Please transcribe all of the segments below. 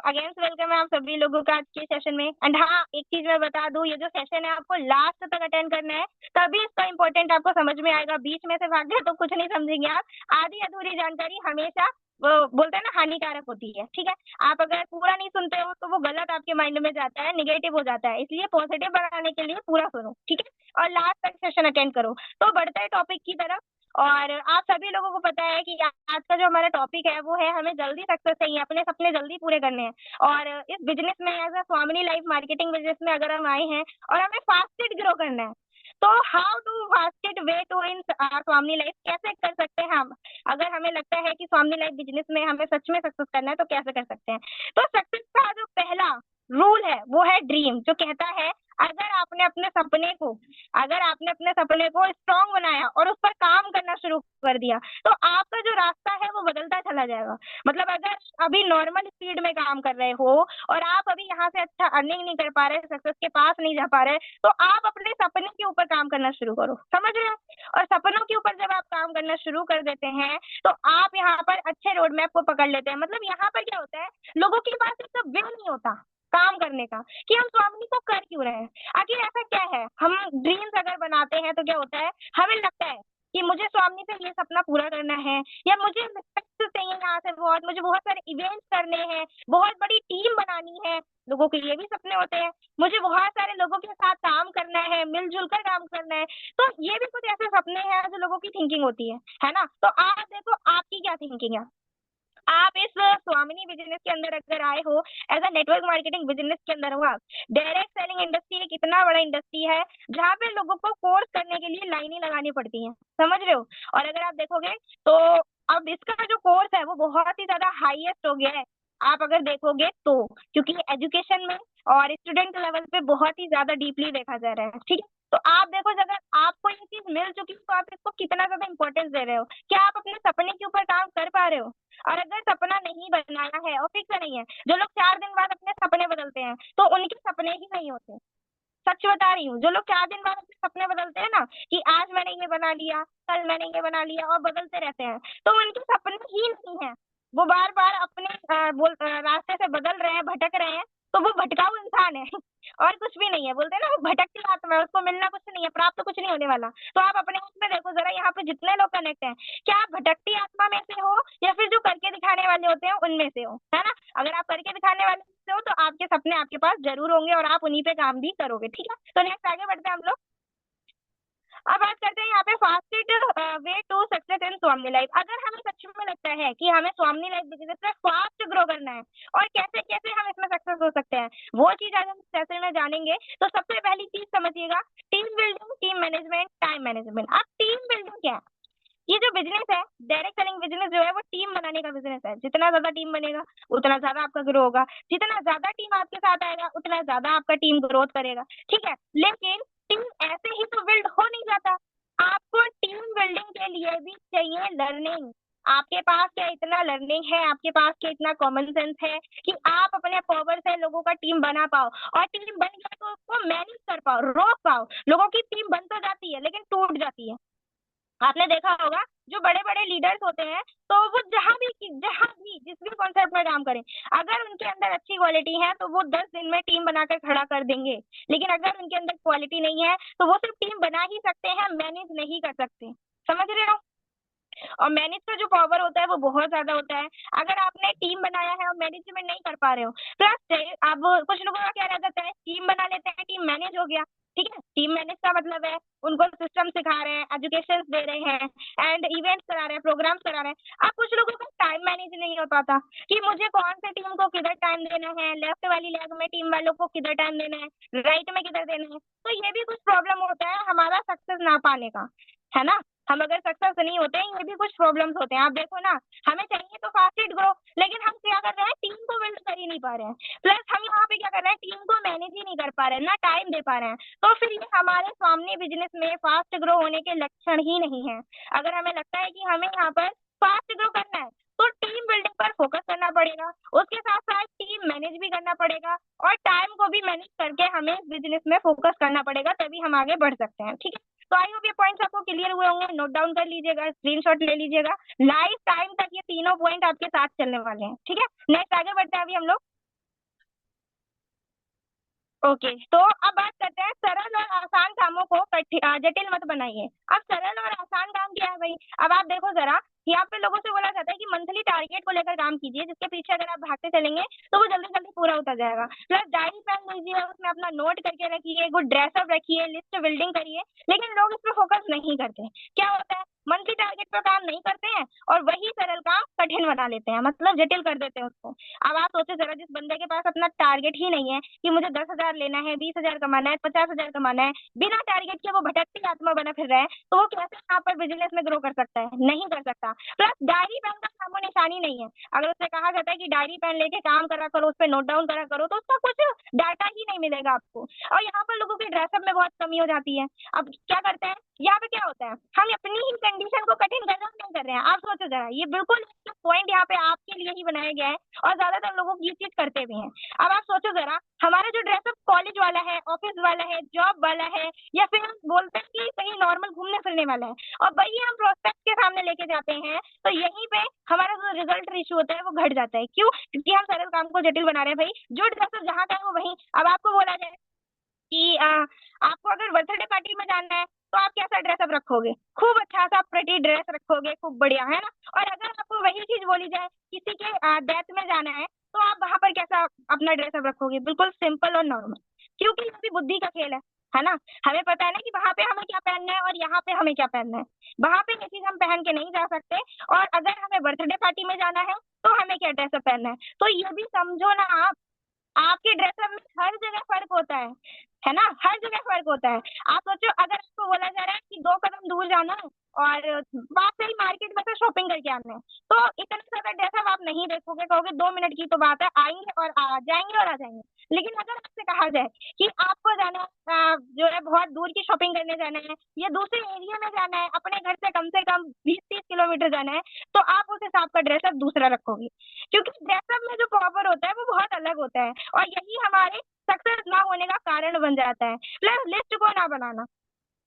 Against welcome है आप सभी लोगों का आज के सेशन में। एंड हाँ, एक चीज मैं बता दूं, ये जो सेशन है आपको लास्ट तक अटेंड करना है, तभी इसका इंपॉर्टेंट आपको समझ में आएगा। बीच में से भाग गए तो कुछ नहीं समझेंगे आप। आधी अधूरी जानकारी हमेशा वो बोलते हैं ना हानिकारक होती है, ठीक है। आप अगर पूरा नहीं सुनते हो तो वो गलत आपके माइंड में जाता है, निगेटिव हो जाता है। इसलिए पॉजिटिव बनाने के लिए पूरा सुनो, ठीक है, और लास्ट तक सेशन अटेंड करो। तो बढ़ते हैं टॉपिक की तरफ। और आप सभी लोगों को पता है कि आज का जो हमारा टॉपिक है वो है हमें जल्दी सक्सेस चाहिए, अपने सपने जल्दी पूरे करने हैं। और इस बिजनेस में एज अ स्वामिनी लाइफ मार्केटिंग बिजनेस में अगर हम आए हैं और हमें फास्टेड ग्रो करना है, तो how to fastest way to in स्वामिनी लाइफ, कैसे कर सकते हैं हम। अगर हमें लगता है कि स्वामिनी लाइफ बिजनेस में हमें सच में सक्सेस करना है तो कैसे कर सकते हैं। तो सक्सेस का जो पहला रूल है वो है ड्रीम, जो कहता है अगर आपने अपने सपने को अगर आपने अपने सपने को स्ट्रांग बनाया और उस पर काम करना शुरू कर दिया, तो आपका जो रास्ता है वो बदलता चला जाएगा। मतलब अगर अभी नॉर्मल स्पीड में काम कर रहे हो और आप अभी यहाँ से अच्छा अर्निंग नहीं कर पा रहे, सक्सेस के पास नहीं जा पा रहे, तो आप अपने सपने के ऊपर काम करना शुरू करो, समझ रहे हैं। और सपनों के ऊपर जब आप काम करना शुरू कर देते हैं तो आप यहाँ पर अच्छे रोड मैप को पकड़ लेते हैं। मतलब यहाँ पर क्या होता है, लोगों के पास एक विल नहीं होता काम करने का कि हम स्वामिनी को कर क्यों रहे हैं। आखिर ऐसा क्या है, हम ड्रीम्स अगर बनाते हैं तो क्या होता है, हमें लगता है कि मुझे स्वामिनी से ये सपना पूरा करना है, या मुझे रिस्पेक्ट चाहिए यहाँ से बहुत, मुझे बहुत सारे इवेंट्स करने हैं, बहुत बड़ी टीम बनानी है। लोगों के ये भी सपने होते हैं, मुझे बहुत सारे लोगों के साथ काम करना है, मिलजुल कर काम करना है। तो ये भी कुछ ऐसे सपने हैं जो लोगों की थिंकिंग होती है ना। तो आप देखो आपकी क्या थिंकिंग है। आप इस स्वामिनी बिजनेस के अंदर अगर आए हो, as a network marketing business के अंदर हो आप। डायरेक्ट सेलिंग इंडस्ट्री एक इतना बड़ा इंडस्ट्री है जहाँ पे लोगों को कोर्स करने के लिए लाइनें लगानी पड़ती हैं, समझ रहे हो। और अगर आप देखोगे तो अब इसका जो कोर्स है वो बहुत ही ज्यादा हाईएस्ट हो गया है, आप अगर देखोगे तो, क्योंकि एजुकेशन में और स्टूडेंट लेवल पे बहुत ही ज्यादा डीपली देखा जा रहा है, ठीक है। तो आप देखो, अगर आपको ये चीज मिल चुकी है तो आप इसको कितना ज्यादा इंपॉर्टेंस दे रहे हो, क्या आप अपने सपने के ऊपर काम कर पा रहे हो। और अगर सपना नहीं बनाया है और फिक्स नहीं है, जो लोग 4 दिन बाद अपने सपने बदलते हैं तो उनके सपने ही नहीं होते। सच बता रही हूँ, जो लोग 4 दिन बाद अपने सपने बदलते हैं ना, कि आज मैंने ये बना लिया, कल मैंने ये बना लिया, और बदलते रहते हैं, तो उनके सपने ही नहीं है। वो बार बार अपने रास्ते से बदल रहे हैं, भटक रहे हैं, तो वो भटकाऊ इंसान है और कुछ भी नहीं है। बोलते हैं ना, वो भटकती आत्मा है, उसको मिलना कुछ नहीं है, प्राप्त कुछ नहीं होने वाला। तो आप अपने उसमें देखो जरा, यहाँ पे जितने लोग कनेक्ट हैं, क्या आप भटकती आत्मा में से हो या फिर जो करके दिखाने वाले होते हैं उनमें से हो, है ना। अगर आप करके दिखाने वाले से हो तो आपके सपने आपके पास जरूर होंगे और आप उन्हीं पे काम भी करोगे, ठीक है। तो नेक्स्ट आगे बढ़ते हैं हम लोग। अब बात करते हैं यहाँ पे fastest way to success in Swami life. अगर हमें सच में लगता है कि हमें स्वामी लाइफ बिजनेस में फास्ट ग्रो करना है और कैसे कैसे हम इसमें सक्सेस हो सकते हैं, वो चीज आज हम सेशन में जानेंगे। तो सबसे पहली चीज समझिएगा, team building, team management, time management. अब टीम बिल्डिंग क्या है, ये जो बिजनेस है, डायरेक्ट सेलिंग बिजनेस जो है वो टीम बनाने का बिजनेस है। जितना ज्यादा टीम बनेगा उतना ज्यादा आपका ग्रो होगा, जितना ज्यादा टीम आपके साथ आएगा उतना ज्यादा आपका टीम ग्रोथ करेगा, ठीक है। लेकिन टीम ऐसे ही तो बिल्ड हो नहीं जाता, आपको टीम बिल्डिंग के लिए भी चाहिए लर्निंग। आपके पास क्या इतना लर्निंग है, आपके पास क्या इतना कॉमन सेंस है कि आप अपने पावर से लोगों का टीम बना पाओ, और टीम बन गया तो उसको मैनेज कर पाओ, रोक पाओ। लोगों की टीम बन तो जाती है लेकिन टूट जाती है। आपने देखा होगा जो बड़े बड़े लीडर्स होते हैं, तो वो जहां भी जिस भी कॉन्सेप्ट में काम करें, अगर उनके अंदर अच्छी क्वालिटी है तो वो 10 दिन में टीम बनाकर खड़ा कर देंगे। लेकिन अगर उनके अंदर क्वालिटी नहीं है तो वो सिर्फ टीम बना ही सकते हैं, मैनेज नहीं कर सकते, समझ रहे हो। और मैनेज का जो पावर होता है वो बहुत ज्यादा होता है। अगर आपने टीम बनाया है और मैनेजमेंट नहीं कर पा रहे हो, प्लस अब कुछ लोगों का क्या रह जाता है, टीम बना लेते हैं, टीम मैनेज हो गया, ठीक है। टीम मैनेज का मतलब है उनको सिस्टम सिखा रहे हैं, एजुकेशन दे रहे हैं, एंड इवेंट्स करा रहे हैं, प्रोग्राम्स करा रहे हैं। अब कुछ लोगों का टाइम मैनेज नहीं हो पाता कि मुझे कौन से टीम को किधर टाइम देना है, लेफ्ट वाली लेग में टीम वालों को किधर टाइम देना है, राइट में किधर देना है। तो ये भी कुछ प्रॉब्लम होता है हमारा सक्सेस ना पाने का, है ना। हम अगर सक्सेस नहीं होते हैं, ये भी कुछ प्रॉब्लम्स होते हैं। आप देखो ना, हमें चाहिए तो फास्टेड ग्रो, लेकिन हम क्या कर रहे हैं, टीम को बिल्ड कर ही नहीं पा रहे हैं। प्लस हम यहाँ पे क्या कर रहे हैं, टीम को मैनेज ही नहीं कर पा रहे हैं, ना टाइम दे पा रहे हैं। तो फिर ये हमारे सामने बिजनेस में फास्ट ग्रो होने के लक्षण ही नहीं है। अगर हमें लगता है कि हमें यहाँ पर फास्ट ग्रो करना है तो टीम बिल्डिंग पर फोकस करना पड़ेगा, उसके साथ साथ टीम मैनेज भी करना पड़ेगा, और टाइम को भी मैनेज करके हमें बिजनेस में फोकस करना पड़ेगा, तभी हम आगे बढ़ सकते हैं, ठीक है। तो आई होप ये पॉइंट्स आपको क्लियर हुए होंगे, नोट डाउन कर लीजिएगा, स्क्रीनशॉट ले लीजिएगा। लाइफ टाइम तक ये तीनों पॉइंट आपके साथ चलने वाले हैं, ठीक है। नेक्स्ट आगे बढ़ते हैं अभी हम लोग। ओके, तो अब बात करते हैं सरल और आसान कामों को जटिल मत बनाइए। अब सरल और आसान काम क्या है भाई? अब आप देखो जरा, यहाँ पे लोगों से बोला जाता है कि मंथली टारगेट को लेकर काम कीजिए, जिसके पीछे अगर आप भागते चलेंगे तो वो जल्दी जल्दी पूरा होता जाएगा। प्लस डायरी पेन लीजिए, उसमें अपना नोट करके रखिए, गुड ड्रेसअप रखिए, लिस्ट बिल्डिंग करिए। लेकिन लोग इस पर फोकस नहीं करते। क्या होता है, मंथली टारगेट पर काम नहीं करते हैं और वही सरल काम कठिन बना लेते हैं, मतलब जटिल कर देते हैं उसको। अब आप सोचो जरा, जिस बंदे के पास अपना टारगेट ही नहीं है कि मुझे 10,000 लेना है, 20,000 कमाना है, 50,000 कमाना है, बिना टारगेट के वो भटकती आत्मा बना फिर रहा है, तो वो कैसे यहाँ पर बिजनेस में ग्रो कर सकता है? नहीं कर सकता। प्लस डायरी पेन का नामो निशानी नहीं है। अगर उससे कहा जाता है कि डायरी पेन लेके काम करा करो, उस पर नोट डाउन करा करो, तो उसका कुछ डाटा ही नहीं मिलेगा आपको। और यहाँ पर लोगों की ड्रेसअप में बहुत कमी हो जाती है। अब क्या करते हैं, यहाँ पे क्या होता है, हम अपनी ही कंडीशन को कठिन कर रहे हैं, नहीं कर रहे हैं। आप सोचो जरा, ये बिल्कुल पॉइंट यहाँ पे आपके लिए ही बनाया गया है और ज्यादातर लोगों की ये चीज करते भी हैं। अब आप सोचो जरा, हमारा जो ड्रेसअप कॉलेज वाला है, ऑफिस वाला है, जॉब वाला है, या फिर हम बोलते हैं कि कहीं नॉर्मल घूमने फिरने वाला है, और वही हम प्रोस्पेक्ट के सामने लेके जाते हैं, तो यहीं पे हमारा जो रिजल्ट इशू होता है वो घट जाता है। क्यों? क्योंकि हम सरल काम को जटिल बना रहे हैं। भाई जो ड्रेसअप जहाँ का है वो वहीं। अब आपको बोला जाए कि आपको अगर बर्थडे पार्टी में जाना है तो आप कैसा ड्रेसअप रखोगे? खूब अच्छा सा प्रिटी ड्रेस रखोगे, खूब बढ़िया, है ना? और अगर आपको वही चीज बोली जाए किसी के डेथ में जाना है, तो आप वहां पर कैसा अपना ड्रेसअप रखोगे? बिल्कुल सिंपल और नॉर्मल। क्योंकि ये भी बुद्धि का खेल है ना? हमें पता है ना कि वहां पे हमें क्या पहनना है और यहाँ पे हमें क्या पहनना है। वहां पे ये चीज हम पहन के नहीं जा सकते, और अगर हमें बर्थडे पार्टी में जाना है तो हमें क्या ड्रेसअप पहनना है। तो ये भी समझो ना आप, आपके ड्रेसअप में हर जगह फर्क होता है ना? हर जगह फर्क होता है। आप सोचो, अगर आपको बोला जा रहा है कि 2 कदम दूर जाना है और बात सही मार्केट में से शॉपिंग करके आना है, तो इतना सारा ड्रेसअप आप नहीं देखोगे, कहोगे 2 मिनट की तो बात है, आएंगे और आ जाएंगे और आ जाएंगे। लेकिन अगर आपसे कहा जाए कि आपको जाना है, जो है बहुत दूर की शॉपिंग करने जाना है, या दूसरे एरिया में जाना है, अपने घर से कम 20-30 किलोमीटर जाना है, तो आप उस हिसाब का ड्रेसअप दूसरा रखोगे। क्योंकि ड्रेसअप में जो पावर होता है वो बहुत अलग होता है, और यही हमारे सक्सेस ना होने का कारण बन जाता है। प्लस लिस्ट को ना बनाना,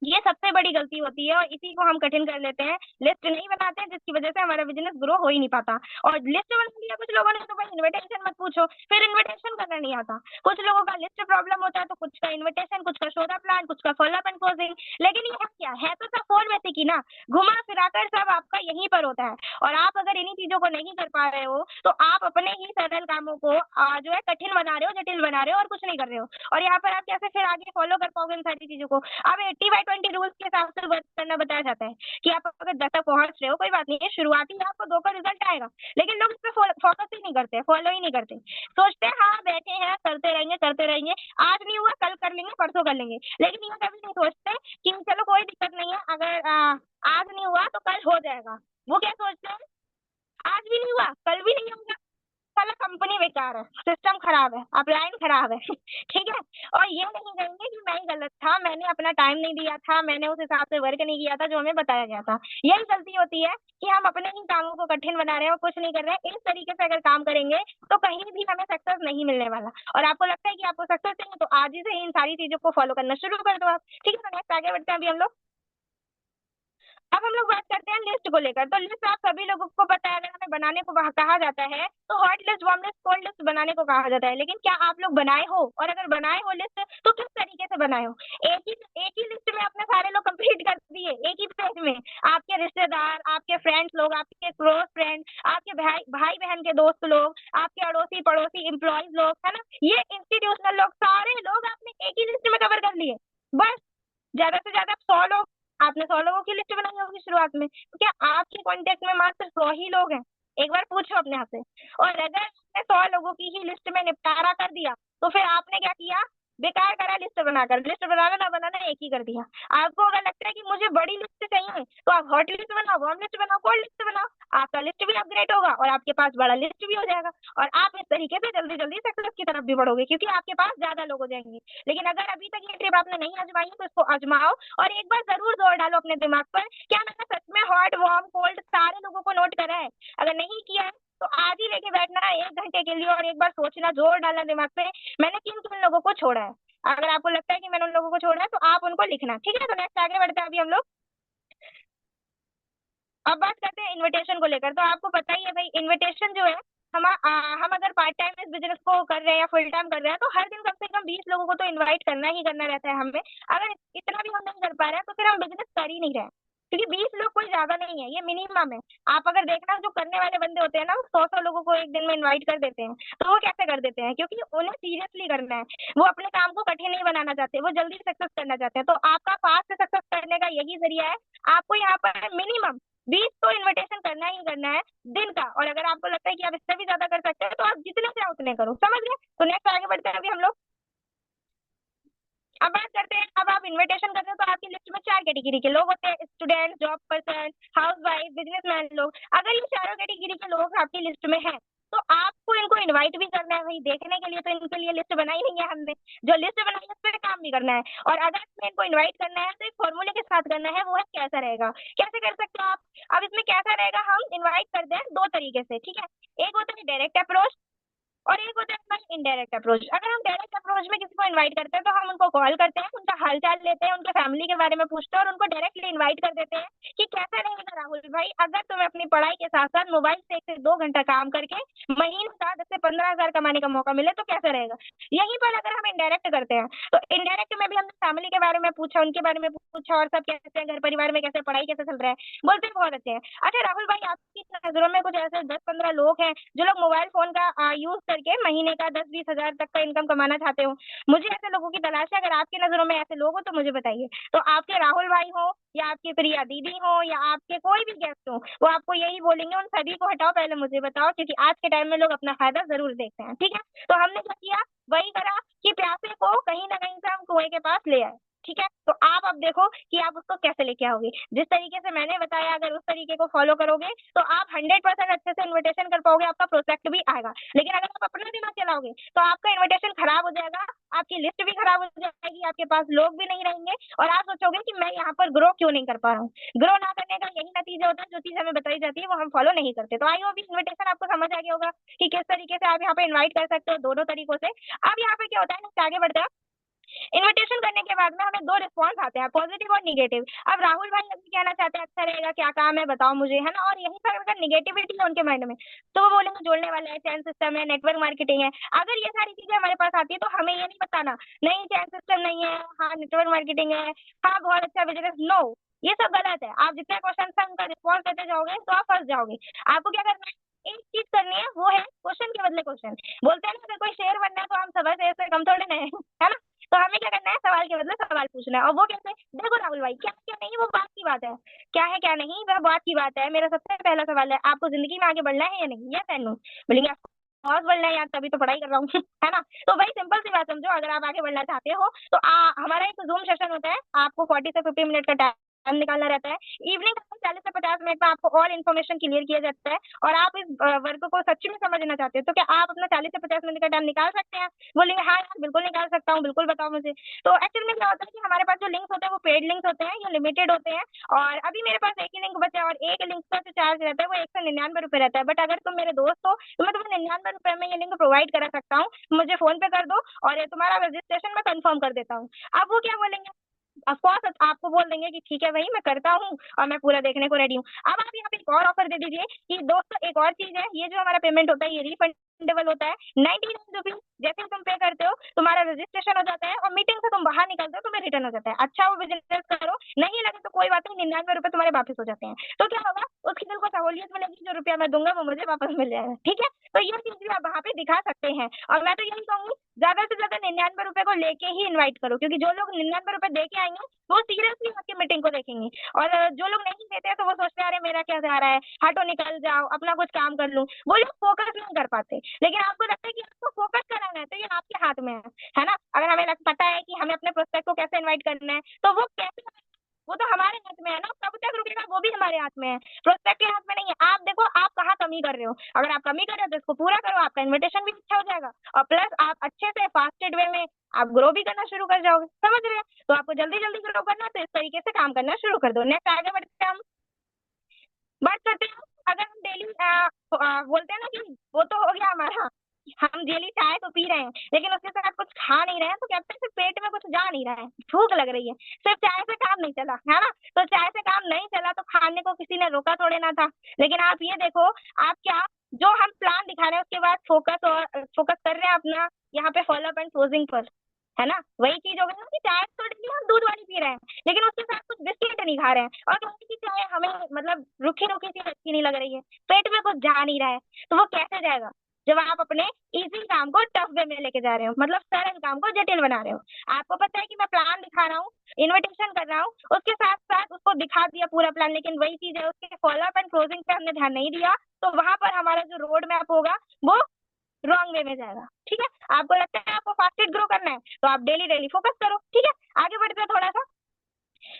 ये सबसे बड़ी गलती होती है, और इसी को हम कठिन कर लेते हैं। लिस्ट नहीं बनाते हैं, जिसकी वजह से हमारा बिजनेस ग्रो हो ही नहीं पाता। और लिस्ट बना लिया कुछ लोगों ने तो भाई इनविटेशन मत पूछो, फिर इनविटेशन करना नहीं आता। कुछ लोगों का लिस्ट प्रॉब्लम होता है, तो कुछ का इनविटेशन, कुछ का शोधा प्लान, कुछ का फॉलोअप एंड क्लोजिंग। लेकिन ये है क्या है, तो सब फोन में से की ना, घुमा फिराकर सब आपका यहीं पर होता है। और आप अगर इन्हीं चीजों को नहीं कर पा रहे हो, तो आप अपने ही सरल कामों को जो है कठिन बना रहे हो, जटिल बना रहे हो, और कुछ नहीं कर रहे हो। और यहाँ पर आप कैसे फिर आगे फॉलो कर पाओगे इन सारी चीजों को? अब 80/20 रूल्स के हिसाब से वर्क करना बताया जाता है कि आप अगर 10 तक पहुंच रहे हो, कोई बात नहीं है, शुरुआती में आपको 2 का रिजल्ट आएगा, लेकिन लोग इस पे फोकस ही नहीं करते, फॉलो ही नहीं करते। सोचते हैं हाँ बैठे हैं, करते रहेंगे, आज नहीं हुआ कल कर लेंगे, परसों कर लेंगे। लेकिन ये कभी नहीं सोचते कि चलो कोई दिक्कत नहीं है, अगर आज नहीं हुआ तो कल हो जाएगा। वो क्या सोचते हैं, आज भी नहीं हुआ कल भी नहीं होगा, साला कंपनी बेकार है, सिस्टम खराब है, अपलाइन खराब है। ठीक है? और ये नहीं कहेंगे कि मैं ही गलत था, मैंने अपना टाइम नहीं दिया था, मैंने उस हिसाब से वर्क नहीं किया था जो हमें बताया गया था। यही गलती होती है कि हम अपने ही कामों को कठिन बना रहे हैं और कुछ नहीं कर रहे हैं। इस तरीके से अगर काम करेंगे तो कहीं भी हमें सक्सेस नहीं मिलने वाला। और आपको लगता है कि आपको सक्सेस चाहिए, तो आज ही से इन सारी चीजों को फॉलो करना शुरू कर दो आप। ठीक है? तो नेक्स्ट आगे बढ़ते हैं अभी हम लोग। अब हम लोग बात करते हैं लिस्ट को लेकर। तो लिस्ट आप सभी लोगों को पता है, अगर हमें बनाने को कहा जाता है तो hot list, warm list, cold list बनाने को कहा जाता है। लेकिन क्या आप लोग बनाए हो? और अगर बनाए हो लिस्ट, तो किस तरीके से बनाए हो? एक ही लिस्ट में अपने सारे लोग कंप्लीट कर दिए, एक ही पेज में। आपके रिश्तेदार, आपके फ्रेंड्स लोग, आपके क्लोज फ्रेंड, आपके भाई बहन के दोस्त लोग, आपके अड़ोसी पड़ोसी एम्प्लॉयज लोग, है ना, ये इंस्टीट्यूशनल लोग, सारे लोग आपने एक ही लिस्ट में कवर कर लिए। बस ज्यादा से ज्यादा 100 लोग, आपने 100 लोगों की लिस्ट बनाई होगी शुरुआत में, तो क्या आपके कांटेक्ट में मात्र 100 ही लोग हैं? एक बार पूछो अपने आप से। और अगर आपने 100 लोगों की ही लिस्ट में निपटारा कर दिया, तो फिर आपने क्या किया? बेकार करा लिस्ट बनाकर। लिस्ट बनाना ना बनाना एक ही कर दिया। आपको अगर लगता है कि मुझे बड़ी लिस्ट चाहिए, तो आप हॉट लिस्ट बनाओ, वार्म लिस्ट बनाओ, कोल्ड लिस्ट बनाओ। आपका लिस्ट भी अपग्रेड होगा और आपके पास बड़ा लिस्ट भी हो जाएगा, और आप इस तरीके से जल्दी जल्दी सक्सेस की तरफ भी बढ़ोगे, क्योंकि आपके पास ज्यादा लोग हो जाएंगे। लेकिन अगर अभी तक ये ट्रिप आपने नहीं आजमाई तो इसको आजमाओ, और एक बार जरूर जोर डालो अपने दिमाग पर, क्या मैंने सच में हॉट वार्म कोल्ड सारे लोगों को नोट करा है? अगर नहीं किया है तो आज ही लेके बैठना है 1 घंटे के लिए, और एक बार सोचना, जोर डालना दिमाग पे, मैंने किन किन लोगों को छोड़ा है। अगर आपको लगता है कि मैंने उन लोगों को छोड़ा है, तो आप उनको लिखना। ठीक है? तो नेक्स्ट आगे बढ़ते हैं अभी हम लोग। अब बात करते हैं इनविटेशन को लेकर। तो आपको पता ही है भाई, इनविटेशन जो है हम अगर पार्ट टाइम इस बिजनेस को कर रहे हैं या फुल टाइम कर रहे हैं तो हर दिन कम से कम 20 लोगों को तो इनवाइट करना ही करना रहता है हमें। अगर इतना भी हम नहीं कर पा रहे हैं तो फिर हम बिजनेस कर ही नहीं रहे हैं, क्योंकि 20 लोग कोई ज्यादा नहीं है, ये मिनिमम है। आप अगर देखना, जो करने वाले बंदे होते हैं ना, वो 100 लोगों को एक दिन में इनवाइट कर देते हैं। तो वो कैसे कर देते हैं? क्योंकि उन्हें सीरियसली करना है, वो अपने काम को कठिन नहीं बनाना चाहते, वो जल्दी सक्सेस करना चाहते हैं। तो आपका फास्ट सक्सेस करने का यही जरिया है। आपको यहाँ पर मिनिमम 20 तो इन्विटेशन करना ही करना है दिन का। और अगर आपको लगता है कि आप इससे भी ज्यादा कर सकते हैं तो आप जितने चाहे उतने करो, समझ गए? तो नेक्स्ट आगे बढ़ते हैं अभी हम लोग। अब बात करते हैं, अब आप इनविटेशन करते हो तो आपकी लिस्ट में 4 कैटेगरी के लोग होते हैं: student, job person, house wife, businessman लोग। अगर ये चारों कैटेगरी के लोग आपकी लिस्ट में हैं तो आपको इनको इनवाइट भी करना है भाई, देखने के लिए। तो इनके लिए लिस्ट बनाई नहीं है हमने, जो लिस्ट बनाई है उस पर काम भी करना है। और अगर इसमें इनको इनवाइट करना है तो एक फॉर्मूले के साथ करना है, वो है कैसा रहेगा। कैसे कर सकते हो आप? अब इसमें कैसा रहेगा, हम इनवाइट करते हैं 2 तरीके से, ठीक है। एक होता है डायरेक्ट अप्रोच और एक होता है हमारा इनडायरेक्ट अप्रोच। अगर हम डायरेक्ट अप्रोच में किसी को इनवाइट करते हैं तो हम उनको कॉल करते हैं, उनका हालचाल लेते हैं, उनके फैमिली के बारे में पूछते हैं और उनको डायरेक्टली इनवाइट कर देते हैं कि कैसा रहेगा राहुल भाई, अगर तुम्हें अपनी पढ़ाई के साथ साथ मोबाइल से 1 से 2 घंटा काम करके महीने का 10 से 15 हजार कमाने का मौका मिले तो कैसा रहेगा। यहीं पर अगर हम इनडायरेक्ट करते हैं तो इनडायरेक्ट में भी हमने फैमिली के बारे में पूछा, उनके बारे में पूछा, और सब कैसे हैं, घर परिवार में कैसे, पढ़ाई कैसे चल रहा है, बोलते हैं बहुत अच्छे हैं। अच्छा राहुल भाई, आपकी नजरों में कुछ ऐसे 10-15 लोग हैं जो लोग मोबाइल फोन का यूज करके महीने का 10-20 हजार तक का इनकम कमाना चाहते हो? मुझे ऐसे लोगों की तलाश है। अगर आपकी नजरों में ऐसे लोग हो तो मुझे बताइए। तो आपके राहुल भाई हो या आपकी प्रिया दीदी हो या आपके कोई भी गेस्ट हो, वो आपको यही बोलेंगे। उन सभी को हटाओ, पहले मुझे बताओ, क्योंकि आज के टाइम में लोग अपना फायदा जरूर देखते हैं, ठीक है। तो हमने क्या किया, वही करा कि प्यासे को कहीं ना कहीं से हम कुएं के पास ले आए, ठीक है। तो आप अब देखो कि आप उसको कैसे लेके आओगे। जिस तरीके से मैंने बताया, अगर उस तरीके को फॉलो करोगे तो आप 100% अच्छे से इन्विटेशन कर पाओगे, आपका प्रोस्पेक्ट भी आएगा। लेकिन अगर आप अपना दिमाग चलाओगे तो आपका इन्विटेशन खराब हो जाएगा, आपकी लिस्ट भी खराब हो जाएगी, आपके पास लोग भी नहीं रहेंगे और आप सोचोगे कि मैं यहाँ पर ग्रो क्यों नहीं कर पा रहा हूँ। ग्रो ना करने का यही नतीजा होता है, जो चीज हमें बताई जाती है वो हम फॉलो नहीं करते। तो आई होप इन्विटेशन आपको समझ आ गया होगा कि किस तरीके से आप यहाँ पे इन्वाइट कर सकते हो, दोनों तरीकों से। अब यहाँ पे क्या होता है, नेक्स्ट आगे बढ़ते हैं। इन्विटेशन करने के बाद में हमें 2 रिस्पॉन्स आते हैं, पॉजिटिव और निगेटिव। अब राहुल भाई अभी कहना चाहते हैं अच्छा रहेगा, क्या काम है बताओ मुझे, है ना। और यहीं पर अगर निगेटिविटी है उनके माइंड में तो वो बोलेंगे जोड़ने वाला है, चैन सिस्टम है, नेटवर्क मार्केटिंग है। अगर ये सारी चीजें हमारे पास आती है तो हमें ये नहीं बताना नहीं चैन सिस्टम नहीं है, हाँ नेटवर्क मार्केटिंग है, हाँ बहुत अच्छा बिजनेस, नो, ये सब गलत है। आप जितने क्वेश्चन का उनका रिस्पॉन्स देते जाओगे तो आप फंस जाओगे। आपको क्या करना है, एक चीज करनी है, वो है क्वेश्चन के बदले क्वेश्चन। बोलते हैं ना, अगर कोई शेर बनना है तो हम सवा शेर से कम थोड़े ना है ना। तो हमें क्या करना है, सवाल के बदले सवाल पूछना है। और वो कैसे, देखो राहुल भाई, क्या क्या नहीं वो बात की बात है, क्या है क्या नहीं वह बात की बात है। मेरा सबसे पहला सवाल है, आपको जिंदगी में आगे बढ़ना है या नहीं, यस एंड नो। बोलेंगे आपको और बढ़ना है यार, तभी तो पढ़ाई कर रहा हूँ है ना। तो भाई सिंपल सी बात समझो, अगर आप आगे बढ़ना चाहते हो तो हमारा एक जूम सेशन होता है, आपको 40 से 50 मिनट का टाइम निकालना रहता है। इवनिंग 40 से 50 मिनट में आपको ऑल इन्फॉर्मेशन क्लियर किया जाता है। और आप इस वर्क को सच में समझना चाहते हो तो क्या आप अपना 40 से 50 मिनट का टाइम निकाल सकते हैं? बोलेंगे हाँ यार बिल्कुल निकाल सकता हूँ, बिल्कुल बताओ मुझे। तो एक्चुअली में क्या होता है कि हमारे पास जो लिंक्स होते हैं वो पेड लिंक्स होते हैं, ये लिमिटेड होते हैं। और अभी मेरे पास एक ही लिंक बचा है और एक लिंक का जो चार्ज रहता है वो 199 रुपए रहता है। बट अगर तुम मेरे दोस्त हो तो मैं तुम्हें 99 रुपए में ये लिंक प्रोवाइड करा सकता हूँ। मुझे फोन पे कर दो और ये तुम्हारा रजिस्ट्रेशन मैं कंफर्म कर देता हूँ। अब वो क्या बोलेंगे, ऑफकोर्स आपको बोल देंगे कि ठीक है भाई मैं करता हूँ और मैं पूरा देखने को रेडी हूँ। अब आप यहाँ पे एक और ऑफर दे दीजिए कि दोस्तों एक और चीज है, ये जो हमारा पेमेंट होता है ये रिफंडेबल होता है। 99 रुपीज जैसे तुम पे करते हो तुम्हारा रजिस्ट्रेशन हो जाता है और मीटिंग से तुम बाहर निकलते हो तुम्हें रिटर्न हो जाता है। अच्छा वो बिजनेस करो, नहीं लगे तो कोई बात नहीं, 99 रुपए तुम्हारे वापस हो जाते हैं। तो क्या होगा, उसकी दिल को सहूलियत मिलेगी, जो रुपया मैं दूंगा वो मुझे वापस मिल जाएगा, ठीक है। तो ये चीज भी आप वहाँ पे दिखा सकते हैं। और मैं तो यही कहूंगी ज्यादा से ज्यादा 99 रुपए को लेके ही इन्वाइट करो, क्योंकि जो लोग 99 रुपए दे के आएंगे वो सीरियसली आपकी मीटिंग को देखेंगे। और जो लोग नहीं देते हैं तो वो सोचते हैं अरे मेरा क्या जा रहा है, हटो निकल जाओ अपना कुछ काम कर लूं, वो लोग फोकस नहीं कर पाते। लेकिन आपको लगता है कि आपको फोकस कराना है तो ये आपके हाथ में है ना। अगर हमें पता है कि हमें अपने प्रोस्पेक्ट को कैसे इन्वाइट करना है तो वो कैसे, वो तो हमारे हाथ में है ना, कब तक रुकेगा वो भी हमारे हाथ में है, प्रोस्पेक्ट के हाथ में नहीं है। आप देखो आप कहाँ कमी कर रहे हो, अगर आप कमी कर रहे हो तो इसको पूरा करो, आपका इन्विटेशन भी अच्छा हो जाएगा और प्लस आप अच्छे से फास्टेड वे में आप ग्रो भी करना शुरू कर जाओगे, समझ रहे हैं। तो आपको जल्दी जल्दी ग्रो करना है तो इस तरीके से काम करना शुरू कर दो। नेक्स्ट आगे बढ़ते हैं, हम बात करते हैं। अगर हम डेली बोलते हैं ना कि वो तो हो गया हमारा, हम डेली चाय तो पी रहे हैं लेकिन उसके साथ कुछ खा नहीं रहे हैं, तो कहते हैं सिर्फ पेट में कुछ जा नहीं रहा है, भूख लग रही है। सिर्फ चाय से काम नहीं चला है ना। तो चाय से काम नहीं चला तो खाने को किसी ने रोका थोड़े ना था। लेकिन आप ये देखो, आप क्या जो हम प्लान दिखा रहे हैं उसके बाद फोकस कर रहे हैं अपना यहाँ पे फॉलोअप एंड क्लोजिंग पर, है ना। वही चीज हो गई ना कि चाय तो डेली हम दूध वाली पी रहे हैं, लेकिन उसके साथ कुछ बिस्किट नहीं खा रहे हैं, और थोड़ी सी चाय हमें मतलब रूखी रूखी सी अच्छी नहीं लग रही है, पेट में कुछ जा नहीं रहा है, तो वो कैसे जाएगा जब आप अपने इजी काम को टफ वे में लेके जा रहे हो, मतलब सरल काम को जटिल बना रहे हो। आपको पता है कि मैं प्लान दिखा रहा हूँ, इन्विटेशन कर रहा हूँ, उसके साथ साथ उसको दिखा दिया पूरा प्लान, लेकिन वही चीज है उसके फॉलोअप एंड क्लोजिंग पे हमने ध्यान नहीं दिया, तो वहां पर हमारा जो रोड मैप होगा वो रॉन्ग वे में जाएगा। ठीक है, आपको लगता है आपको फास्टेड ग्रो करना है तो आप डेली डेली फोकस करो। ठीक है, आगे बढ़ते हैं थोड़ा सा।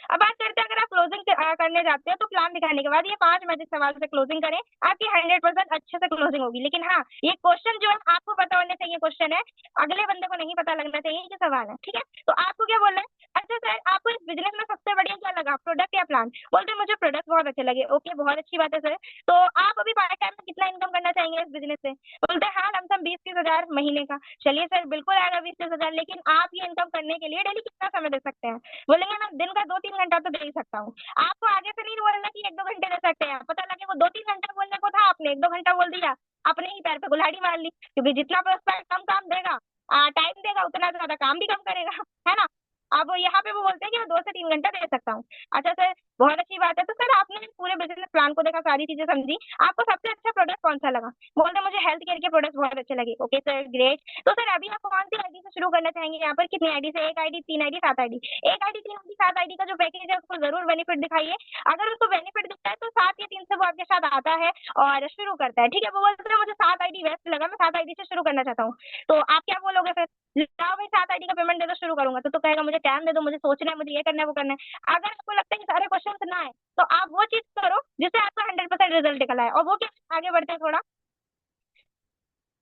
अब बात करते हैं, अगर आप क्लोजिंग करने जाते हो तो प्लान दिखाने के बाद ये 5 मैजिक सवाल से क्लोजिंग करें, आपकी 100% अच्छे से क्लोजिंग होगी। लेकिन हाँ, ये क्वेश्चन जो है आपको पता होने चाहिए, क्वेश्चन है, अगले बंदे को नहीं पता लगना चाहिए कि सवाल है। ठीक है, तो आपको क्या बोलना है, अच्छा सर आपको इस बिजनेस में सबसे बढ़िया क्या लगा, प्रोडक्ट या प्लान? बोलते हैं मुझे प्रोडक्ट बहुत अच्छे लगे। ओके, बहुत अच्छी बात है सर, तो आप अभी पार्ट टाइम में कितना इनकम करना चाहेंगे इस बिजनेस से? बोलते हैं हाँ लमसम 20-30 हजार महीने का। चलिए सर बिल्कुल आएगा 20-30 हजार, लेकिन आप ये इनकम करने के लिए डेली कितना समय दे सकते हैं? बोलेंगे मैं दिन का 2-3 घंटा तो दे ही सकता हूँ। आपको आगे से नहीं बोलना कि 1-2 घंटे दे सकते हैं, पता लगे वो 2-3 घंटा बोलने को था, आपने 1-2 घंटा बोल दिया, अपने ही पैर पे कुल्हाड़ी मार ली, क्योंकि जितना प्रोस्पेक्ट कम काम देगा, टाइम देगा, उतना ज्यादा काम भी कम करेगा, है ना। अब यहाँ पे वो बोलते हैं कि मैं 2 से 3 घंटा दे सकता हूँ। अच्छा सर, बहुत अच्छी बात है, तो सर आपने पूरे बिजनेस प्लान को देखा, सारी चीजें समझी, आपको सबसे अच्छा प्रोडक्ट कौन सा लगा? बोलते हैं मुझे हेल्थ केयर के प्रोडक्ट बहुत अच्छे लगे। ओके सर, ग्रेट, तो सर अभी आप कौन सी आईडी से शुरू करना चाहेंगे? यहाँ पर कितनी आईडी से? 1 ID, 3 ID, 7 ID? 1 ID, 3 ID, 7 ID का जो पैकेज है उसको जरूर बेनिफिट दिखाइए। अगर उसको बेनिफिट दिखता है तो 7 या 3 से वो आपके साथ आता है और शुरू करता है। ठीक है, वो बोलते हैं मुझे 7 आईडी बेस्ट लगा, मैं 7 आईडी से शुरू करना चाहता हूँ, तो आप क्या बोलोगे फिर? लाओ भाई 7 आईडी का पेमेंट दे दो, शुरू करूंगा। तो कहेगा मुझे टाइम दे दो, मुझे सोचना है, मुझे ये करना है, वो करना है। अगर आपको लगता है कि सारे क्वेश्चन ना है तो आप वो चीज करो जिससे आपका 100% रिजल्ट निकला है, और वो क्या, आगे बढ़ते हैं थोड़ा।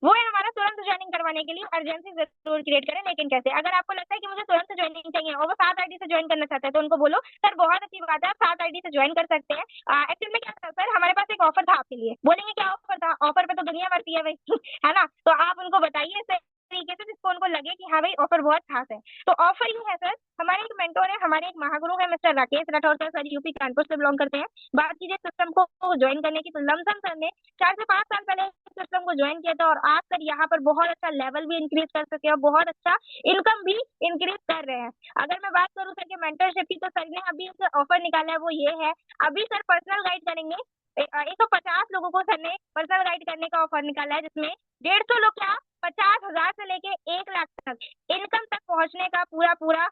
वो है हमारा तुरंत ज्वाइनिंग करवाने के लिए अर्जेंसी जरूर क्रिएट करें, लेकिन कैसे? अगर आपको लगता है कि मुझे तुरंत ज्वाइनिंग चाहिए और वो 7 आईडी से ज्वाइन करना चाहता है, तो उनको बोलो सर बहुत अच्छी बात है, आप 7 आईडी से ज्वाइन कर सकते हैं। एक्चुअली में क्या था सर, हमारे पास एक ऑफर था आपके लिए। बोलेंगे क्या ऑफर था? ऑफर पे तो दुनिया मरती है भाई है ना, तो आप उनको बताइए सर तरीके से जिसको उनको लगे कि हाँ भाई ऑफर बहुत खास है। तो ऑफर ये है सर, हमारे एक मेंटोर है, हमारे एक महागुरु है mister Rakesh Rathore sir UP Kanpur से बिलोंग करते हैं। बात कीजिए सिस्टम को ज्वाइन करने की, तो लमसम सर ने 4 से 5 साल पहले सिस्टम को ज्वाइन किया था, और आज सर यहाँ पर बहुत अच्छा लेवल भी इंक्रीज कर सके और बहुत अच्छा इनकम भी इंक्रीज कर रहे हैं। अगर मैं बात करूँ सर के मेंटरशिप की, तो सर ने अभी ऑफर निकाला है, वो ये है, अभी सर पर्सनल गाइड करेंगे 150 लोगों को सर ने पर्सनल गाइड करने का ऑफर निकाला है, जिसमें 150 लोग क्या, 50 हजार से लेके 1 लाख तक इनकम तक पहुंचने का पूरा पूरा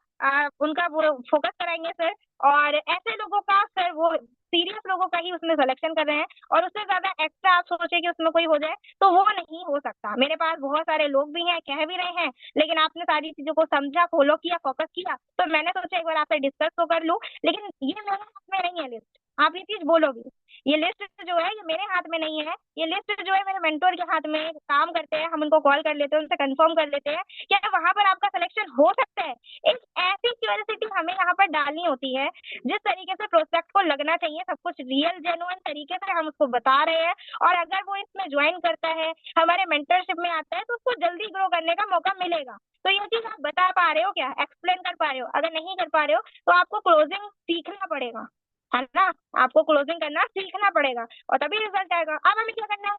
उनका वो फोकस कराएंगे सर। और ऐसे लोगों का सर, वो सीरियस लोगों का ही उसमें सिलेक्शन कर रहे हैं, और उससे ज्यादा एक्स्ट्रा आप सोचे कि उसमें कोई हो जाए तो वो नहीं हो सकता। मेरे पास बहुत सारे लोग भी हैं, कह भी रहे हैं, लेकिन आपने सारी चीजों को समझा, फॉलो किया, फोकस किया, तो मैंने सोचा एक बार आपसे डिस्कस तो कर लूं। लेकिन ये मेरे हाथ में नहीं है लिस्ट, आप ये चीज बोलोगे, ये लिस्ट जो है ये मेरे हाथ में नहीं है, ये लिस्ट जो है मेरे मेंटोर के हाथ में। काम करते हैं हम, उनको कॉल कर लेते हैं, उनसे कंफर्म कर लेते हैं क्या वहां पर आपका सिलेक्शन हो सकता है। एक ऐसी क्यूरियोसिटी हमें यहाँ पर डालनी होती है जिस तरीके से प्रोस्पेक्ट को लगना चाहिए सब कुछ रियल जेन्युइन तरीके से हम उसको बता रहे हैं, और अगर वो इसमें ज्वाइन करता है, हमारे मेंटरशिप में आता है, तो उसको जल्दी ग्रो करने का मौका मिलेगा। तो ये चीज आप बता पा रहे हो क्या, एक्सप्लेन कर पा रहे हो? अगर नहीं कर पा रहे हो तो आपको क्लोजिंग सीखना पड़ेगा, है ना, आपको क्लोजिंग करना सीखना पड़ेगा, और तभी रिजल्ट आएगा। अब हमें क्या करना है,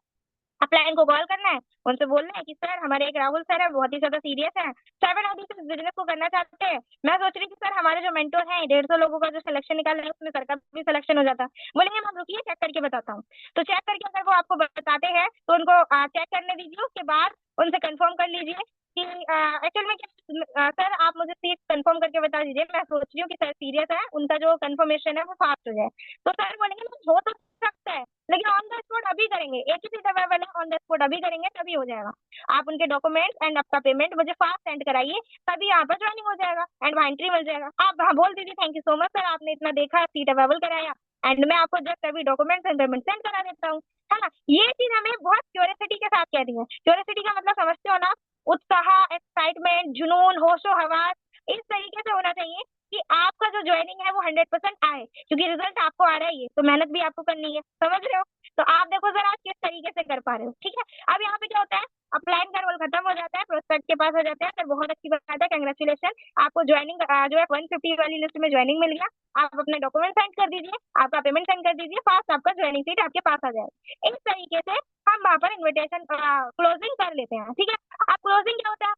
अपलाइन को कॉल करना है, उनसे बोलना है कि सर हमारे एक राहुल सर है, बहुत ही ज्यादा सीरियस है, 7 आईडी से बिजनेस को करना चाहते हैं। मैं सोच रही थी सर हमारे जो मेंटोर हैं 150 लोगों का जो सिलेक्शन निकाल रहे हैं उसमें सर का भी सिलेक्शन हो जाता। बोलेंगे मैम रुकिए चेक करके बताता हूँ। तो चेक करके अगर वो आपको बताते हैं तो उनको चेक करने दीजिए, उसके बाद उनसे कंफर्म कर लीजिए कि एक्चुअल में क्या सर आप मुझे सीट कंफर्म करके बता दीजिए, मैं सोच रही हूँ कि सर सीरियस है, उनका जो कंफर्मेशन है वो फास्ट हो जाए। तो सर बोलेंगे "मैम, हो तो सकता है, लेकिन ऑन द स्पॉट अभी करेंगे, एक ही सीट अवेलेबल है, ऑन द स्पॉट अभी करेंगे तभी हो जाएगा। आप उनके डॉक्यूमेंट्स एंड आपका पेमेंट मुझे फास्ट सेंड कराइए, तभी यहाँ पर ज्वाइनिंग हो जाएगा एंड वहाँ एंट्री मिल जाएगा। आप हाँ बोल दीजिए thank you so much sir, आपने इतना देखा, सीट अवेलेबल कराया, एंड मैं आपको जस्ट अभी डॉक्यूमेंट्स एंड पेमेंट सेंड करा देता हूँ, है ना। ये चीज हमें बहुत क्यूरियोसिटी के साथ कहती है। क्यूरियोसिटी का मतलब समझते हो ना, उत्साह, एक्साइटमेंट, जुनून, होशो हवास, इस तरीके से होना चाहिए कि आपका जो ज्वाइनिंग है वो 100% आए, क्योंकि रिजल्ट आपको आ रहा है, ये तो मेहनत भी आपको करनी है, समझ रहे हो। तो आप देखो जरा आप किस तरीके से कर पा रहे हो। ठीक है, अब यहाँ पे क्या होता है, अपलाइन का रोल खत्म हो जाता है, प्रोस्पेक्ट के पास हो जाता है, सर बहुत अच्छी बात है, कंग्रेचुलेशन, आपको ज्वाइनिंग जो है 150 वाली लिस्ट में ज्वाइनिंग मिल गया। आप अपने डॉक्यूमेंट सेंड कर दीजिए, आपका पेमेंट सेंड कर दीजिए, फास्ट आपका ज्वाइनिंग सीट आपके पास आ जाएगी। इस तरीके से हम वहाँ पर इन्विटेशन क्लोजिंग कर लेते हैं। ठीक है, अब क्लोजिंग क्या होता है?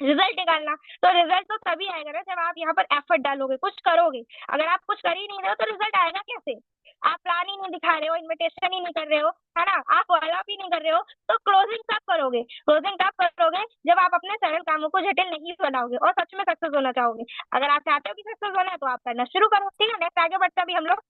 रिजल्ट निकालना। तो रिजल्ट तो तभी आएगा ना जब आप यहाँ पर एफर्ट डालोगे, कुछ करोगे। अगर आप कुछ कर ही नहीं रहे हो तो रिजल्ट आएगा कैसे? आप प्लान ही नहीं दिखा रहे हो, इन्विटेशन ही नहीं कर रहे हो, है ना, आप फॉलो अप ही नहीं कर रहे हो, तो क्लोजिंग कब करोगे? क्लोजिंग तब करोगे जब आप अपने सरल कामों को जटिल नहीं बनाओगे और सच में सक्सेस होना चाहोगे। अगर आप चाहते हो कि सक्सेस होना है तो आप करना शुरू करो। ठीक है, नेक्स्ट आगे बढ़ते हैं अभी हम लोग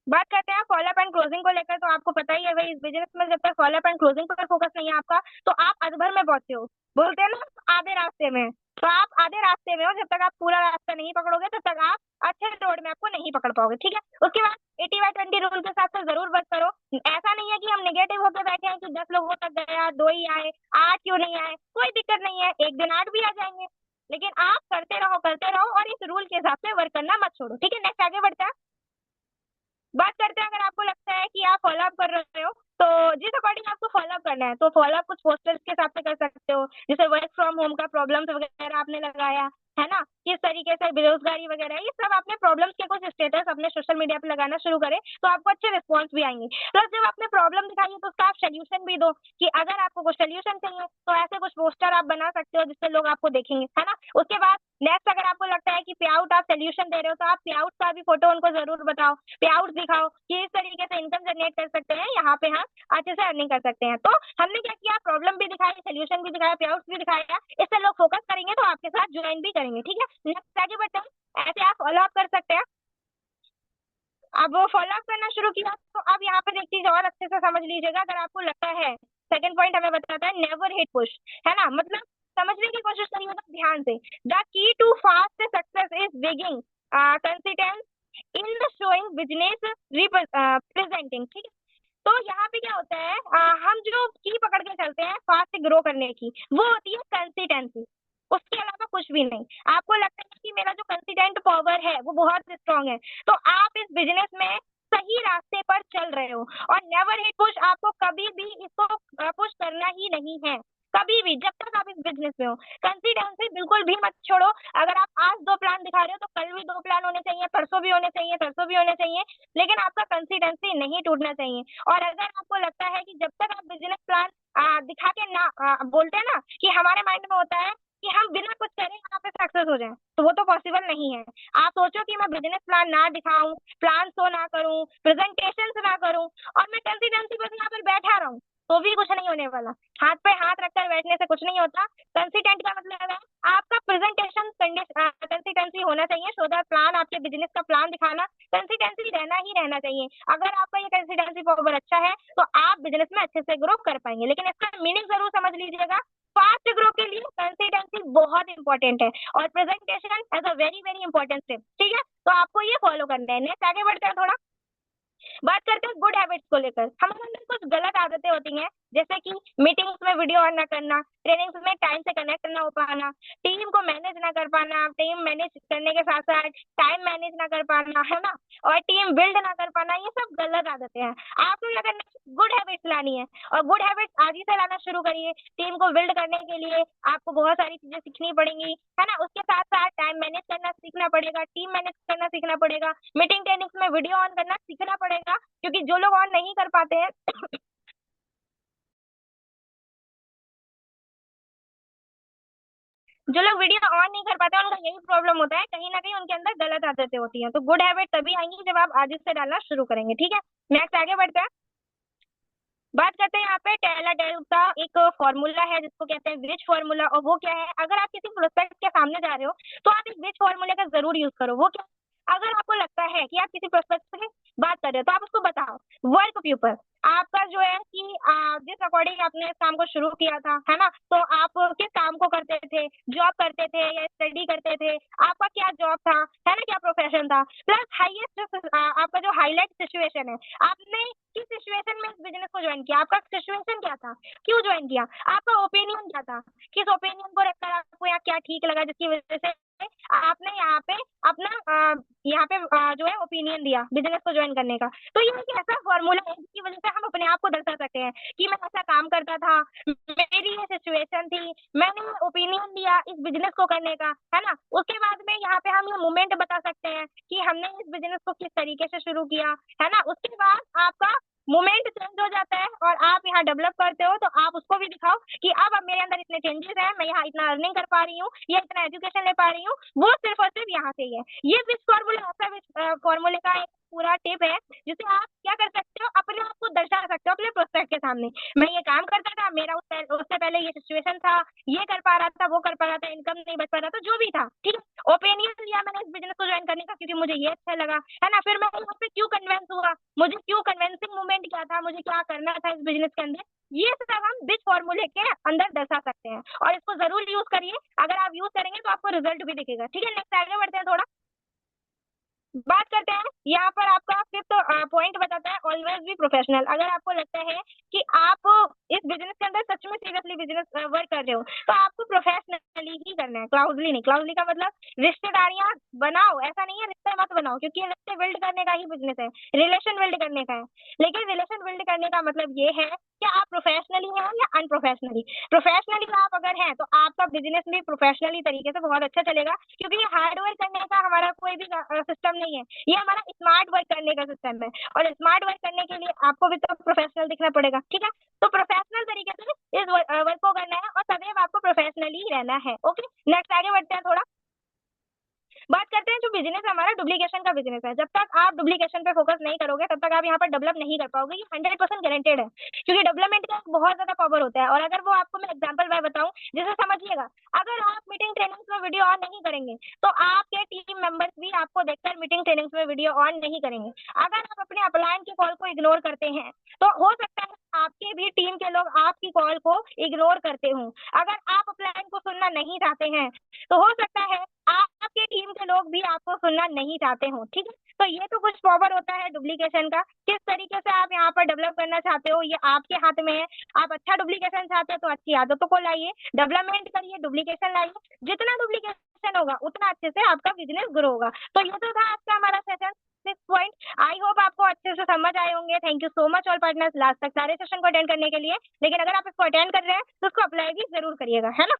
बात करते हैं फॉलो अप एंड क्लोजिंग को लेकर। तो आपको पता ही है भाई, इस बिजनेस में जब तक फॉलो अप एंड क्लोजिंग पर फोकस नहीं है आपका, तो आप अधभर में पहुंचे हो। बोलते हैं ना आधे रास्ते में, तो आप आधे रास्ते में हो। जब तक आप पूरा रास्ता नहीं पकड़ोगे तब तक आप अच्छे रोड में आपको नहीं पकड़ पाओगे। ठीक है, उसके बाद 80/20 रूल के साथ तो जरूर वर्क करो। ऐसा नहीं है कि हम निगेटिव होकर बैठे हैं कि 10 लोगों तक गया, 2 ही आए, 8 क्यों नहीं आए, कोई दिक्कत नहीं है, एक दिन 8 भी आ जाएंगे। लेकिन आप करते रहो और इस रूल के हिसाब से वर्क करना मत छोड़ो। ठीक है, नेक्स्ट आगे बढ़ते हैं। बात करते हैं, अगर आपको लगता है कि आप फॉलो अप कर रहे हो तो जिस अकॉर्डिंग आपको फॉलो अप करना है, तो फॉलो अप कुछ पोस्टर्स के हिसाब से कर सकते हो, जैसे वर्क फ्रॉम होम का प्रॉब्लम्स वगैरह आपने लगाया है ना, किस तरीके से बेरोजगारी वगैरह, ये सब आपने प्रॉब्लम्स के कुछ स्टेटस अपने सोशल मीडिया पे लगाना शुरू करें तो आपको अच्छे रिस्पॉन्स भी आएंगे। प्लस जब आपने प्रॉब्लम दिखाई है तो उसका आप सोल्यूशन भी दो, कि अगर आपको कुछ सोल्यूशन चाहिए तो ऐसे कुछ पोस्टर आप बना सकते हो जिससे लोग आपको देखेंगे, है ना। उसके बाद नेक्स्ट, अगर आपको लगता है कि पे आउट आप सोल्यूशन दे रहे हो तो आप पे आउट का भी फोटो उनको जरूर बताओ, पे आउट दिखाओ कि इस तरीके से इनकम जनरेट कर सकते हैं, यहाँ पे हम अच्छे से अर्निंग कर सकते हैं। तो हमने क्या किया, प्रॉब्लम भी दिखाई, सोल्यूशन भी दिखाया, पे आउट भी दिखाया, इससे लोग फोकस करेंगे तो आपके साथ ज्वाइन भी करेंगे। ठीक है, नेक्स्ट आगे बढ़ते हैं। ऐसे आप फॉलो अप कर सकते हैं। अब वो फॉलो अप करना शुरू किया तो अब यहाँ पर एक चीज और अच्छे से समझ लीजिएगा, अगर आपको लगता है, सेकंड पॉइंट हमें बताता है नेवर हिट पुश, है ना, मतलब समझने की कोशिश करिए तो ध्यान से। The key to fast success is being consistence in the showing business representing. ठीक है, तो यहाँ पे क्या होता है, हम जो की पकड़ के चलते हैं फास्ट ग्रो करने की, वो होती है कंसिस्टेंसी, उसके अलावा कुछ भी नहीं। आपको लगता है कि मेरा जो कंसिस्टेंट पावर है वो बहुत स्ट्रांग है, तो आप इस बिजनेस में सही रास्ते पर चल रहे हो। और नेवर हिट पुश, आपको कभी भी इसको पुश करना ही नहीं है, कभी भी, जब तक आप इस बिजनेस में हो। कंसिस्टेंसी बिल्कुल भी मत छोड़ो। अगर आप आज 2 प्लान दिखा रहे हो तो कल भी 2 प्लान होने चाहिए, परसों भी होने चाहिए, तरसों भी होने चाहिए, लेकिन आपका कंसिस्टेंसी नहीं टूटना चाहिए। और अगर आपको लगता है कि जब तक आप बिजनेस प्लान दिखा के ना बोलते हैं ना कि हमारे माइंड में होता है कि हम बिना कुछ करे यहाँ पे सक्सेस हो जाएं, तो वो तो पॉसिबल नहीं है। आप सोचो कि मैं बिजनेस प्लान ना दिखाऊं, प्लान शो ना करूं, प्रेजेंटेशन ना करूं, और मैं कंसिस्टेंसी बस यहाँ पर बैठा रहूं, तो भी कुछ नहीं होने वाला। हाथ पे हाथ रखकर बैठने से कुछ नहीं होता। कंसिस्टेंट का मतलब है आपका प्रेजेंटेशन कंसिस्टेंसी होना चाहिए, सो दैट प्लान, आपके बिजनेस का प्लान दिखाना कंसिस्टेंसी रहना ही रहना चाहिए। अगर आपका ये कंसिस्टेंसी पावर अच्छा है तो आप बिजनेस में अच्छे से ग्रो कर पाएंगे। लेकिन इसका मीनिंग जरूर समझ लीजिएगा, फास्ट ग्रो के लिए कंसिस्टेंसी बहुत इंपॉर्टेंट है और presentation is a very very important step. ठीक है, तो आपको ये फॉलो करना है। नेक्स्ट आगे बढ़ते हैं थोड़ा, बात करते हैं गुड हैबिट्स को लेकर। हमारे अंदर कुछ गलत आदतें होती हैं, जैसे कि मीटिंग्स में वीडियो ऑन ना करना, ट्रेनिंग्स में टाइम से कनेक्ट ना हो पाना, टीम को मैनेज ना कर पाना, टीम मैनेज करने के साथ साथ टाइम मैनेज ना कर पाना, है ना, और टीम बिल्ड ना कर पाना, ये सब गलत आदतें हैं। आपको क्या करना है, गुड हैबिट्स लानी है, और गुड हैबिट्स आज ही से लाना शुरू करिए। टीम को बिल्ड करने के लिए आपको बहुत सारी चीजें सीखनी पड़ेंगी, है ना, उसके साथ साथ टाइम मैनेज करना सीखना पड़ेगा, टीम मैनेज करना सीखना पड़ेगा, मीटिंग ट्रेनिंग्स में वीडियो ऑन करना सीखना पड़ेगा, क्योंकि जो लोग ऑन नहीं कर पाते हैं जो लोग वीडियो ऑन नहीं कर पाते हैं उनका यही प्रॉब्लम होता है, कहीं ना कहीं उनके अंदर गलत आदतें होती हैं। तो गुड हैबिट तभी आएंगी जब आप आज से डालना शुरू करेंगे। ठीक है, नेक्स्ट आगे बढ़ते हैं। बात करते हैं यहाँ पे टेला डेल का एक फॉर्मूला है जिसको कहते हैं विच फॉर्मूला। और वो क्या है, अगर आप किसी प्रोस्पेक्ट के सामने जा रहे हो तो आप इस विच फॉर्मूले का जरूर यूज करो। वो क्या, अगर आपको लगता है कि आप किसी प्रोस्पेक्ट से बात कर रहे हो तो आप उसको बताओ वर्क पीपल, आपका जो है कि जिस अकॉर्डिंग आपने इस काम को शुरू किया था, है ना, तो आप किस काम को करते थे, जॉब करते थे या स्टडी करते थे, आपका क्या जॉब था, है ना, क्या प्रोफेशन था, प्लस हाईएस्ट आपका जो हाईलाइट सिचुएशन है, आपने किस सिचुएशन में इस बिजनेस को ज्वाइन किया, आपका सिचुएशन क्या था, क्यों ज्वाइन किया, आपका ओपिनियन क्या था, किस ओपिनियन को रखकर आपको यहाँ क्या ठीक लगा जिसकी वजह से आपने यहाँ पे अपना जो है ओपिनियन दिया बिजनेस को ज्वाइन करने का। तो ये एक ऐसा फॉर्मूला है जिसकी वजह से हम अपने आप को दर्शा सकते हैं कि मैं ऐसा काम करता था, मेरी ये सिचुएशन थी, मैंने ओपिनियन दिया इस बिजनेस को करने का, है ना। उसके बाद में यहाँ पे हम ये मोमेंट बता सकते हैं कि हमने इस बिजनेस को किस तरीके से शुरू किया, है ना। उसके बाद आपका मोमेंट चेंज हो जाता है और आप यहाँ डेवलप करते हो, तो आप उसको भी दिखाओ कि अब मेरे अंदर इतने चेंजेस हैं, मैं यहाँ इतना अर्निंग कर पा रही हूँ या इतना एजुकेशन ले पा रही हूँ, वो सिर्फ और सिर्फ यहाँ से ही है। ये विश फॉर्मूला ऐसा फॉर्मूले का एक पूरा टिप है जिसे आप क्या कर सकते हो, अपने आप को दर्शा सकते हो अपने प्रोस्पेक्ट के सामने। मैं ये काम करता था, मेरा उससे पहले ये सिचुएशन था, ये कर पा रहा था, वो कर पा रहा था, इनकम नहीं बच पा रहा था, जो भी था, ठीक है। ओपिनियन लिया मैंने इस बिजनेस को ज्वाइन करने का क्योंकि मुझे ये अच्छा लगा, है ना। फिर मैं यहाँ पे क्यों कन्विंस हुआ, मुझे क्यों कन्विंसिंग मूवमेंट क्या था, मुझे क्या करना था इस बिजनेस के अंदर, ये सब हम बिच फॉर्मूले के अंदर दर्शा सकते हैं और इसको जरूर यूज करिए। अगर आप यूज करेंगे तो आपको रिजल्ट भी दिखेगा, ठीक है। नेक्स्ट आगे बढ़ते हैं थोड़ा, बात करते हैं। यहाँ पर आपका फिफ्थ पॉइंट बताता है ऑलवेज बी प्रोफेशनल। अगर आपको लगता है कि आप इस बिजनेस के अंदर सच में सीरियसली बिजनेस वर्क कर रहे हो तो आपको प्रोफेशनली ही करना है, क्लाउडली नहीं। क्लाउडली का मतलब रिश्तेदारियां बनाओ, ऐसा नहीं है रिश्ते मत बनाओ, क्योंकि ये रिश्ते बिल्ड करने का ही बिजनेस है, रिलेशन बिल्ड करने का है। लेकिन रिलेशन बिल्ड करने का मतलब ये है कि आप प्रोफेशनली हैं या अनप्रोफेशनली। प्रोफेशनली आप अगर हैं तो आपका बिजनेस भी प्रोफेशनली तरीके से बहुत अच्छा चलेगा, क्योंकि ये हार्ड वर्क करने का हमारा कोई भी सिस्टम नहीं है, ये हमारा स्मार्ट वर्क करने का सिस्टम है। और स्मार्ट वर्क करने के लिए आपको भी तो प्रोफेशनल दिखना पड़ेगा, ठीक है। तो प्रोफेशनल तरीके से इस वर्क को करना है और सदैव आपको प्रोफेशनली ही रहना है। ओके, नेक्स्ट आगे बढ़ते हैं थोड़ा, बात करते हैं जो बिजनेस हमारा डुप्लीकेशन का बिजनेस है। जब तक आप डुप्लीकेशन पे फोकस नहीं करोगे तब तक आप यहाँ पर डेवलप नहीं कर पाओगे, ये 100% गारंटेड है, क्योंकि डेवलपमेंट का बहुत ज्यादा पावर होता है। और अगर वो आपको मैं एग्जांपल मैं बताऊं, जैसे समझिएगा, अगर आप मीटिंग ट्रेनिंग्स में वीडियो ऑन नहीं करेंगे तो आपके टीम मेंबर्स भी आपको देखकर मीटिंग ट्रेनिंग्स में वीडियो ऑन नहीं करेंगे। अगर आप अपने अपलाइन के कॉल को इग्नोर करते हैं तो हो सकता है आपके भी टीम के लोग आपकी कॉल को इग्नोर करते हों। अगर आप अपलाइन को सुनना नहीं चाहते हैं तो हो सकता है आपके टीम के लोग भी आपको सुनना नहीं चाहते हो, ठीक है। तो ये तो कुछ पावर होता है डुप्लीकेशन का। किस तरीके से आप यहाँ पर डेवलप करना चाहते हो ये आपके हाथ में है। आप अच्छा डुप्लीकेशन चाहते हो तो अच्छी आदतों को लाइए, डेवलपमेंट करिए, डुप्लीकेशन लाइए। जितना डुप्लीकेशन होगा उतना अच्छे से आपका बिजनेस ग्रो होगा। तो ये तो था आज का हमारा सेशन, 6 पॉइंट। आई होप आपको अच्छे से समझ आए होंगे। Thank you so much all partners last तक सारे सेशन को अटेंड करने के लिए। लेकिन अगर आप इसको अटेंड कर रहे हैं तो उसको अप्लाई भी जरूर करिएगा, है ना।